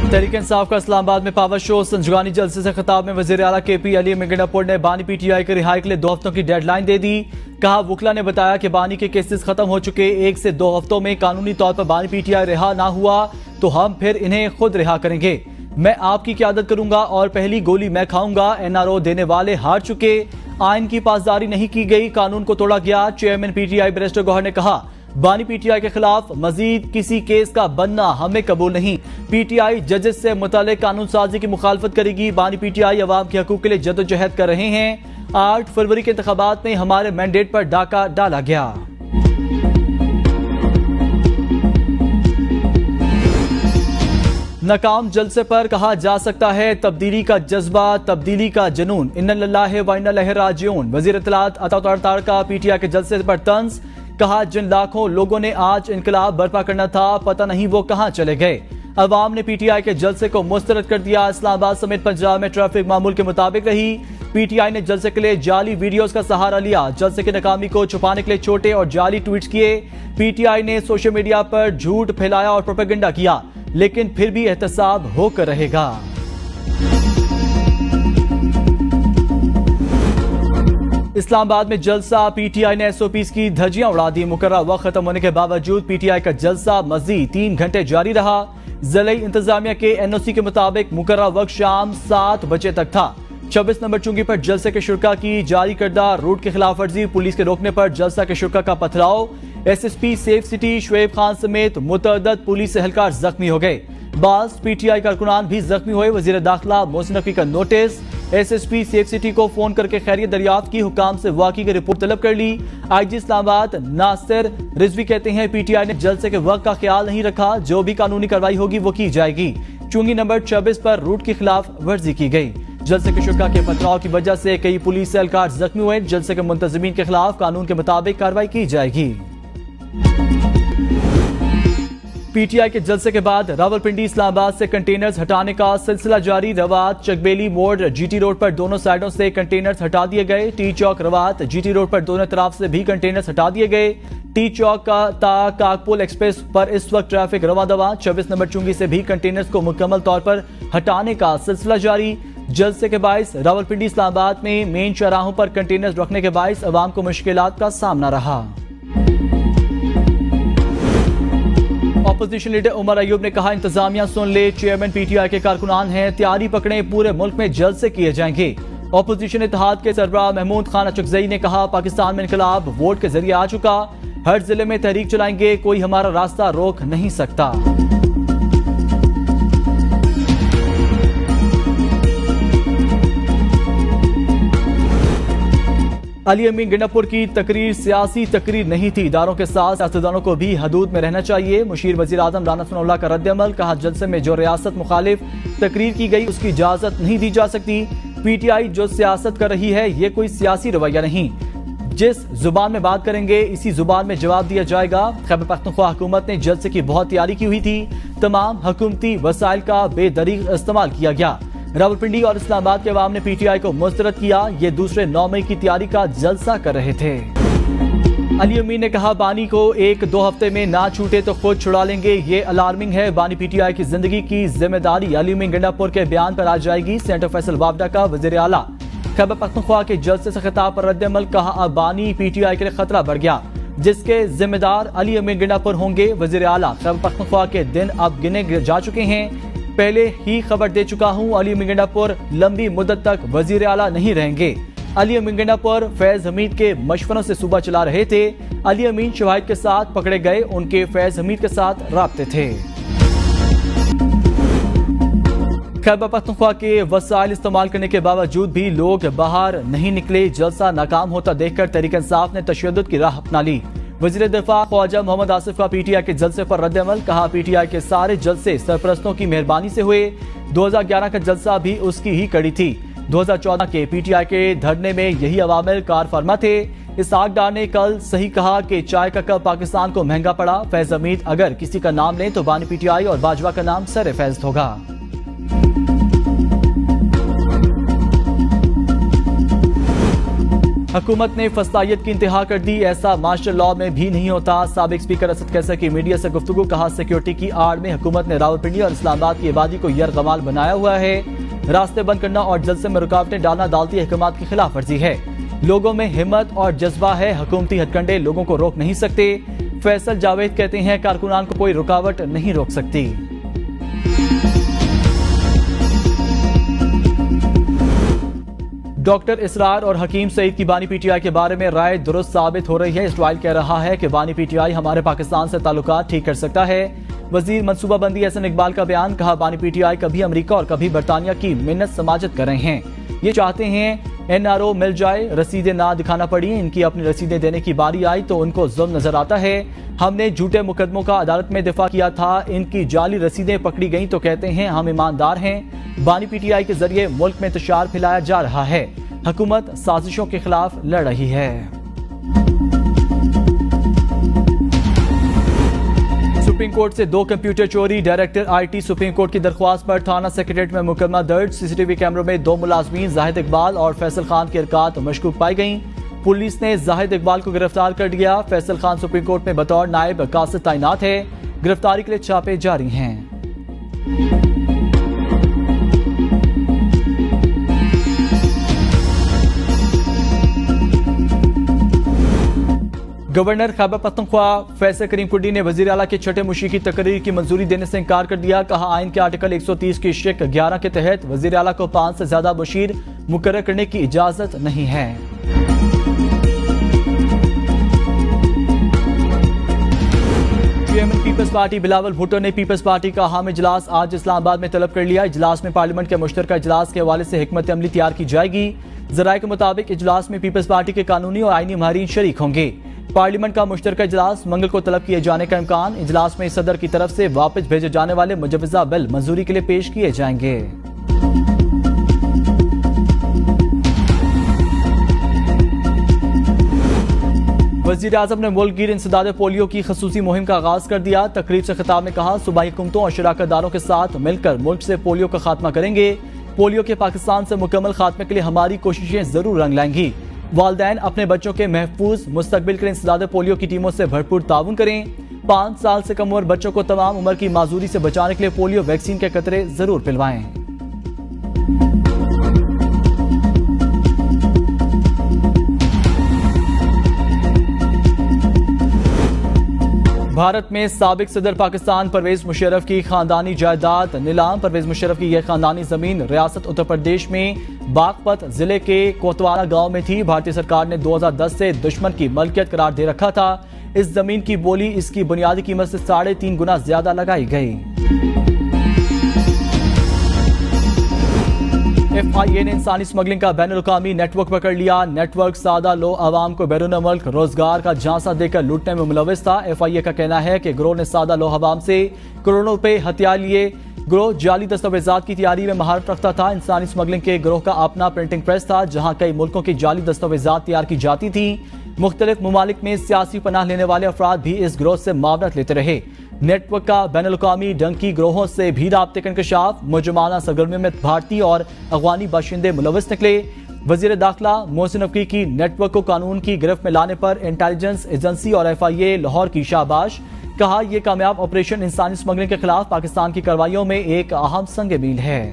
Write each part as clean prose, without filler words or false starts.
तहरीक इंसाफ का इस्लामाबाद में power show. संजगानी जलसे से खिताब में वजीर आला KP अली अमीन गंडापुर ने बानी PTI की रिहाई के लिए 2 हफ्तों की डेडलाइन दे दी। कहा, वकला ने बताया कि बानी के केसेस खत्म हो चुके, 1 से 2 हफ्तों में कानूनी तौर पर बानी PTI रिहा ना हुआ तो हम फिर इन्हें खुद रिहा करेंगे। मैं आपकी क़यादत करूंगा और पहली गोली मैं खाऊंगा। NRO देने वाले हार चुके, आइन की पासदारी नहीं की गई, कानून को तोड़ा गया। चेयरमैन PTI बैरिस्टर गौहर ने कहा, बानी PTI के खिलाफ मजीद किसी केस का बनना हमें कबूल नहीं। PTI जजेस से मुतालिक कानून साजी की मुखालफत करेगी। बानी PTI अवाम के हकूक के लिए जदोजहद कर रहे हैं। 8 फरवरी के इंतखाबात में हमारे मैंडेट पर डाका डाला गया। नाकाम जलसे पर कहा जा सकता है तब्दीली का जज्बा, तब्दीली का जुनून। इन्ना लिल्लाहि व इन्ना इलैहि राजिऊन। वज़ीर इत्तलात अता तारतार का PTI के जलसे पर तंज। कहा, जिन लाखों लोगों ने आज इनकलाब बर्पा करना था, पता नहीं वो कहां चले गए। अवाम ने PTI के जलसे को मुस्तरद कर दिया। इस्लामाबाद समेत पंजाब में ट्रैफिक मामूल के मुताबिक रही। PTI ने जलसे के लिए जाली वीडियोस का सहारा लिया। जलसे की नाकामी को छुपाने के लिए छोटे और जाली ट्वीट्स किए। PTI ने सोशल मीडिया पर झूठ फैलाया और प्रोपेगेंडा किया, लेकिन फिर भी एहतसाब होकर रहेगा। इस्लामाबाद में जलसा, PTI ने SOPs की धज्जियां उड़ा दी। मुकर्रर वक्त खत्म होने के बावजूद PTI का जलसा मजीद 3 घंटे जारी रहा। ज़िले इंतजामिया के NOC के मुताबिक मुकर्रर वक्त शाम 7 बजे तक था। 26 नंबर चुंगी पर जलसे के शुरका की जारी करदा रूट की खिलाफ वर्जी, पुलिस के रोकने पर जलसा के शुरका का पथराव। SSP safe city Shoaib Khan समेत मुतअद्दिद पुलिस एहलकार जख्मी हो गए। बाज PTI कारकुनान भी जख्मी हुए। वजीर दाखिला मोहसिन नकवी का नोटिस। SSP सेफ सिटी को फोन करके खैरियत दरियाफ्त की, हुकाम से वाकई की रिपोर्ट तलब कर ली। IG इस्लामाबाद नासिर रिजवी कहते हैं, PTI ने जलसे के वक्त का ख्याल नहीं रखा, जो भी कानूनी कार्रवाई होगी वो की जाएगी। चुंगी नंबर 26 पर रूट की खिलाफ वर्जी की गई। जलसे के शुरका के पथराव की वजह से कई पुलिस एहलकार जख्मी हुए। जलसे के मुंतजिमीन के खिलाफ कानून के मुताबिक कार्रवाई की जाएगी। PTI के जलसे के बाद रावलपिंडी इस्लामाबाद से कंटेनर्स हटाने का सिलसिला जारी। रवात चकबेली मोड़ GT रोड पर दोनों साइडों से कंटेनर्स हटा दिए गए। टी चौक रवात GT रोड पर दोनों तरफ से भी कंटेनर्स हटा दिए गए। टी चौक का ता काकपुल एक्सप्रेस पर इस वक्त ट्रैफिक रवा दवा। 26 नंबर चुंगी से भी कंटेनर्स को मुकम्मल तौर पर हटाने का सिलसिला जारी। जलसे के बाइस रावलपिंडी इस्लामाबाद में मेन चौराहों पर कंटेनर्स रखने के बाइस अवाम को मुश्किलात का सामना रहा। ऑपोजिशन लीडर उमर अयूब ने कहा, इंतजामिया सुन ले, चेयरमैन PTI के कारकुनान हैं, तैयारी पकड़े, पूरे मुल्क में जलसे किए जाएंगे। ऑपोजिशन इत्तेहाद के सरबराह महमूद खान अचकजई ने कहा, पाकिस्तान में इनकलाब वोट के जरिए आ चुका, हर जिले में तहरीक चलाएंगे, कोई हमारा रास्ता रोक नहीं सकता। अली अमीन गंडापुर की तकरीर सियासी तकरीर नहीं थी, इदारों के साथ सियासतदानों को भी हदूद में रहना चाहिए। मुशीर वजीर आजम राना सनाउल्लाह का रद्द-ए-अमल। कहा, जलसे में जो रियासत मुखालिफ तकरीर की गई उसकी इजाजत नहीं दी जा सकती। PTI जो सियासत कर रही है ये कोई सियासी रवैया नहीं। जिस जुबान में बात करेंगे इसी जुबान में जवाब दिया जाएगा। खैबर पख्तूनख्वा हुकूमत ने जलसे की बहुत तैयारी की हुई थी। तमाम हुकूमती वसाइल का बेदरीग इस्तेमाल किया गया। रावलपिंडी और इस्लामाबाद के अवाम ने PTI को मुस्तरद किया। ये दूसरे 9 मई की तैयारी का जलसा कर रहे थे। अली अमीन ने कहा, बानी को 1-2 हफ्ते में ना छूटे तो खुद छुड़ा लेंगे, ये अलार्मिंग है। बानी PTI की जिंदगी की जिम्मेदारी अली अमीन गंडापुर के बयान पर आ जाएगी। सेनेटर फैसल वावडा का वजीर आला। खैबर पख्तूनख्वा के जलसे से खिताब पर रद्द-ए-अमल। कहा, अब बानी PTI के लिए खतरा बढ़ गया, जिसके जिम्मेदार अली अमीन गंडापुर होंगे। वजीर आला, खैबर पख्तूनख्वा के दिन अब गिने जा चुके हैं, पहले ही खबर दे चुका हूं, अली अमीन गंडापुर लंबी मुद्दत तक वजीर आला नहीं रहेंगे। अली अमीन गंडापुर फैज हमीद के मशवरों से सूबा चला रहे थे। अली अमीन शवाहिद के साथ पकड़े गए, उनके फैज हमीद के साथ राब्ते थे। खैबर पख्तूनख्वा के वसाइल इस्तेमाल करने के बावजूद भी लोग बाहर नहीं निकले। जलसा नाकाम होता देखकर तहरीक इंसाफ ने तशद्दुद की राह अपना ली। वज़ीर दिफा ख्वाजा मोहम्मद आसिफ का PTI के जलसे पर रद्द-ए-अमल। कहा, PTI के सारे जलसे सरपरस्तों की मेहरबानी से हुए। 2011 का जलसा भी उसकी ही कड़ी थी। 2014 के PTI के धरने में यही अवामिल कार फरमा थे। इसहाक डार ने कल सही कहा कि चाय का कप पाकिस्तान को महंगा पड़ा। फैज हमीद अगर किसी का नाम लें तो बानी PTI और बाजवा का नाम सर फैज़ होगा। हुकूमत ने फसादियत की इंतहा कर दी, ऐसा मार्शल लॉ में भी नहीं होता। साबिक स्पीकर असद कैसर की मीडिया से गुफ्तगू, कहा सिक्योरिटी की आड़ में हुकूमत ने रावलपिंडी और इस्लामाबाद की आबादी को यरगमाल बनाया हुआ है। रास्ते बंद करना और जलसे में रुकावटें डालना अदालती अहकामात की खिलाफ वर्जी है। लोगों में हिम्मत और जज्बा है, हुकूमती हथकंडे लोगों को रोक नहीं सकते। फैसल जावेद कहते हैं कारकुनान को कोई रुकावट नहीं रोक सकती। डॉक्टर इसरार और हकीम सईद की बानी पीटीआई के बारे में राय दुरुस्त साबित हो रही है। इसराइल कह रहा है कि बानी पीटीआई हमारे पाकिस्तान से ताल्लुकात ठीक कर सकता है। वजीर मनसूबाबंदी एहसन इकबाल का बयान, कहा बानी पीटीआई कभी अमेरिका और कभी बरतानिया की मिन्नत समाजत कर रहे हैं। ये चाहते हैं एनआरओ मिल जाए, रसीदें ना दिखाना पड़ी। इनकी अपनी रसीदें देने की बारी आई तो उनको जुल्म नजर आता है। हमने झूठे मुकदमों का अदालत में दिफा किया था, इनकी जाली रसीदें पकड़ी गई तो कहते हैं हम ईमानदार हैं। बानी पीटीआई के जरिए मुल्क में इंतशार फैलाया जा रहा है। हुकूमत साजिशों के खिलाफ लड़ रही है। सुप्रीम कोर्ट से 2 कंप्यूटर चोरी, डायरेक्टर आईटी सुप्रीम कोर्ट की दरख्वास्त पर थाना सेक्रेटरीट में मुकदमा दर्ज। सीसीटीवी कैमरों में 2 मुलाजमीन जाहिद इकबाल और फैसल खान की हरकत मशकूक पाई गई। पुलिस ने जाहिद इकबाल को गिरफ्तार कर लिया। फैसल खान सुप्रीम कोर्ट में बतौर नायब कासिद तैनात है। गिरफ्तारी के लिए छापे जारी हैं। गवर्नर खैबर पख्तूनख्वा फैसल करीम कुर्डी ने वजीर आला के छठे मुशी की तकरीर की मंजूरी देने से इनकार कर दिया। कहा आइन के आर्टिकल 130 की शिक 11 के तहत वजीर आला को 5 से ज्यादा मुशीर मुकर्रर करने की इजाजत नहीं है। Chairman Peoples Party Bilawal Bhutto ने पीपल्स पार्टी का अहम इजलास आज इस्लामाबाद में तलब कर लिया। इजलास में पार्लियामेंट के मुश्तरका इजलास के हवाले से हिकमत अमली तैयार की जाएगी। जराये के मुताबिक इजलास में पीपल्स पार्टी के कानूनी और आईनी माहिरीन शरीक होंगे। पार्लियामेंट का मुश्तरका इजलास मंगल को तलब किए जाने का इम्कान। इजलास में सदर की तरफ से वापस भेजे जाने वाले मुजवजा बिल मंजूरी के लिए पेश किए जाएंगे। वजीर आजम ने मुल्क गिर इंसदाद पोलियो की खसूसी मुहिम का आगाज कर दिया। तकरीब से खिताब में कहा सूबाई हुकूमतों और शराकतदारों के साथ मिलकर मुल्क से पोलियो का खात्मा करेंगे। पोलियो के पाकिस्तान से मुकम्मल खात्मे के लिए हमारी कोशिशें जरूर रंग लाएंगी। वालिदैन अपने बच्चों के महफूज मुस्तकबिल के लिए इंसदाद पोलियो की टीमों से भरपूर ताउन करें। 5 साल से कम उम्र बच्चों को तमाम उम्र की माजूरी से बचाने के लिए पोलियो वैक्सीन के कतरे जरूर पिलवाएं। भारत में साबिक सदर पाकिस्तान परवेज मुशर्रफ की खानदानी जायदाद नीलाम। परवेज मुशर्रफ की यह खानदानी जमीन रियासत उत्तर प्रदेश में बागपत जिले के कोतवाला गांव में थी। भारतीय सरकार ने 2010 से दुश्मन की मलकियत करार दे रखा था। इस जमीन की बोली इसकी बुनियादी कीमत से 3.5 गुना ज्यादा लगाई गई। FIA ने इंसानी स्मगलिंग का बैनुल-अक़वामी नेटवर्क पकड़ लिया। नेटवर्क सादा लो आवाम को बैरून मुल्क रोजगार का झांसा देकर लूटने में मुलविस था। FIA का कहना है कि गिरोह ने सादा लो आवाम से करोड़ों रुपए हथियार लिए। गिरोह जाली दस्तावेजात की तैयारी में महारत रखता था। इंसानी स्मगलिंग के गिरोह का अपना प्रिंटिंग प्रेस था, जहां कई मुल्कों की जाली दस्तावेजात तैयार की जाती थी। मुख्तलिफ ममालिक में सियासी पनाह लेने वाले अफराद भी इस गिरोह से मावनत लेते रहे। नेटवर्क का बैनुल-अक़वामी डंकी गिरोहों से भी राब्ते का इंकशाफ। मुजरमाना सरगर्मियों में भारतीय और अफगानी बाशिंदे मुलविस निकले। वजीर दाखिला मोहसिन नकवी की नेटवर्क को कानून की गिरफ्त में लाने पर इंटेलिजेंस एजेंसी और FIA लाहौर की शाबाश। कहा यह कामयाब ऑपरेशन इंसानी स्मगलिंग के खिलाफ पाकिस्तान की कार्रवाइयों में एक अहम संग मील है।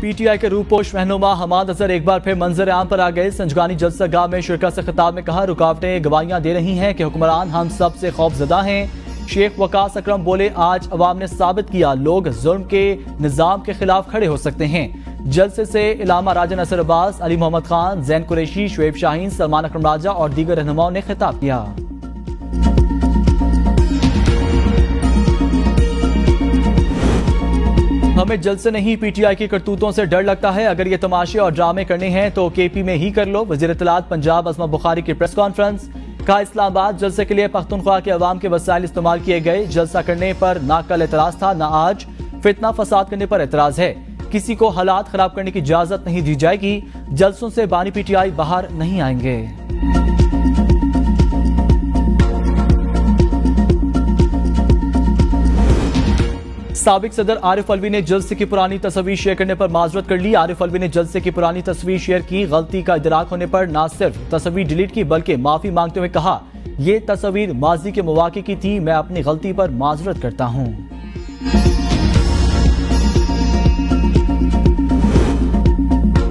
PTI के रूपोश रहनुमा हमाद अजहर एक बार फिर मंजर आम पर आ गए। संजगानी जलसा गाह में शिरकत से खिताब में कहा रुकावटें गवाहियां दे रही हैं कि हुक्मरान हम सब से खौफजदा हैं। शेख वकास अकरम बोले आज अवाम ने साबित किया लोग जुल्म के निजाम के खिलाफ खड़े हो सकते हैं। जलसे से इलामा राजा नसर अब्बास, अली मोहम्मद खान, जैन कुरैशी, शुएब शाहीन, सलमान अकरम राजा और दीगर रहनुमाओं ने खिताब किया। हमें जलसे नहीं PTI की करतूतों से डर लगता है। अगर ये तमाशे और ड्रामे करने हैं तो KP में ही कर लो। वज़ीर इत्तलात पंजाब अज़मा बुखारी की प्रेस कॉन्फ्रेंस। कहा इस्लामाबाद जलसे के लिए पख्तूनख्वा के अवाम के वसाइल इस्तेमाल किए गए। जलसा करने पर ना कल एतराज था ना आज। फितना फसाद करने पर एतराज है। किसी को हालात खराब करने की इजाजत नहीं दी जाएगी। जलसों से बानी PTI बाहर नहीं आएंगे। साबिक सदर आरिफ अलवी ने जलसे की पुरानी तस्वीर शेयर करने पर माजरत कर ली। आरिफ अलवी ने जलसे की पुरानी तस्वीर शेयर की। गलती का इदराक होने पर न सिर्फ तस्वीर डिलीट की बल्कि माफी मांगते हुए कहा, यह तस्वीर माजी के मौके की थी, मैं अपनी गलती पर माजरत करता हूं।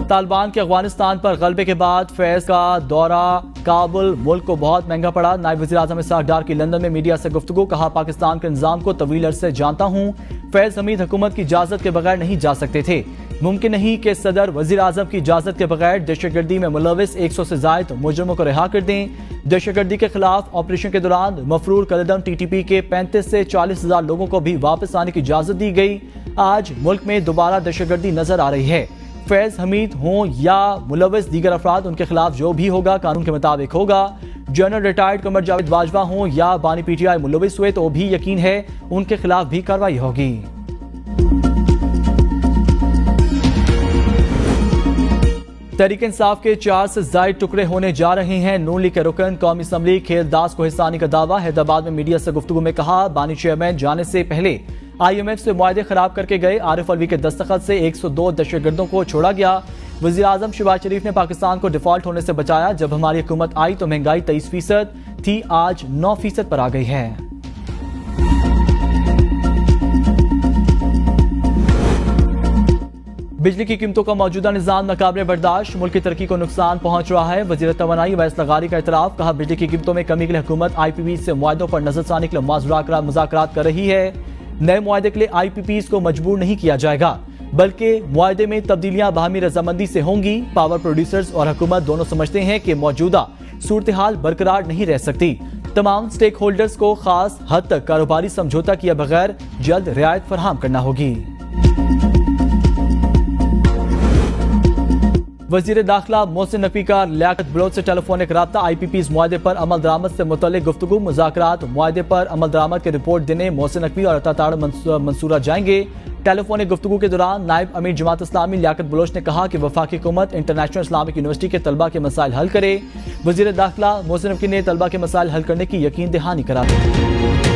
तालिबान के अफगानिस्तान पर गलबे के बाद फैज का दौरा काबुल मुल्क को बहुत महंगा पड़ा। नायब वज़ीर-ए-आज़म इसहाक डार की लंदन में मीडिया से गुफ्तगू, कहा पाकिस्तान के निज़ाम को तवील अरसे से जानता हूं। फैज हमीद हुकूमत की इजाजत के बगैर नहीं जा सकते थे। मुमकिन नहीं कि सदर वज़ीर-ए-आज़म की इजाजत के बगैर दहशतगर्दी में मुलविस 100 से ज़ायद मुजरिमों को रिहा कर दें। दहशतगर्दी के खिलाफ ऑपरेशन के दौरान मफरूर कदम TTP के 35 से 40 हजार लोगों को भी वापस आने की इजाजत दी गई। आज मुल्क में दोबारा दहशतगर्दी नजर आ रही है। फैज हमीद हों या मुलविस दीगर अफराद, उनके खिलाफ जो भी होगा कानून के मुताबिक होगा। जनरल रिटायर्ड कमर जावेद बाजवा हों या बानी PTI मुलविस हुए तो भी यकीन है उनके खिलाफ भी कार्रवाई होगी। तहरीक इंसाफ के 4 से ज़ायद टुकड़े होने जा रहे हैं। नून लीग के रुकन कौमी असम्बली खेलदास को हिस्सानी का दावा। हैदराबाद में मीडिया से गुफ्तगू में कहा, बानी चेयरमैन जाने से पहले IMF से मुआहदे खराब करके गए। आरिफ अलवी के दस्तखत से 102 दहशतगर्दों को छोड़ा गया। वज़ीर-ए-आज़म शहबाज शरीफ ने पाकिस्तान को डिफॉल्ट होने से बचाया। जब हमारी हुकूमत आई तो महंगाई 23% थी, आज 9% पर आ गई है। बिजली की कीमतों का मौजूदा निज़ाम नाकाबिले बर्दाश्त, मुल्क की तरक्की को नुकसान पहुंच रहा है। वज़ीर तवानाई वैस लगारी का इतराफ़, कहा बिजली की कीमतों में कमी के लिए हुकूमत IPPs से मुआहदों पर नजरसानी के लिए मुज़ाकरात कर रही है। नए मुआहदे के लिए IPPs को मजबूर नहीं किया जाएगा, बल्कि मुआहदे में तब्दीलियां बाहमी रजामंदी से होंगी। पावर प्रोड्यूसर्स और हुकूमत दोनों समझते हैं कि मौजूदा सूरत हाल बरकरार नहीं रह सकती। तमाम स्टेक होल्डर्स को खास हद तक कारोबारी समझौता किए बगैर जल्द रियायत फराहम करना होगी। वज़ीर दाखिला मोहसिन नकवी का लियाकत बलोच से टेलीफोनिक राब्ता। IPPs मुआहदे पर अमल दरामद से मुतल्लिक गुफ्तगू, मुज़ाकरात मुआहदे पर अमल दरामद की रिपोर्ट देने मोहसिन नकवी और अताताड़ मंसूरा जाएंगे। टेलीफोनिक गुफ्तगू के दौरान नायब अमीर जमात इस्लामी लियाकत बलोच ने कहा कि वफाकी हुकूमत इंटरनेशनल इस्लामिक यूनिवर्सिटी के तलबा के मसाइल हल करे। वज़ीर दाखिला मोहसिन नकवी ने तलबा के मसाइल हल करने की यकीन दहानी करा दी।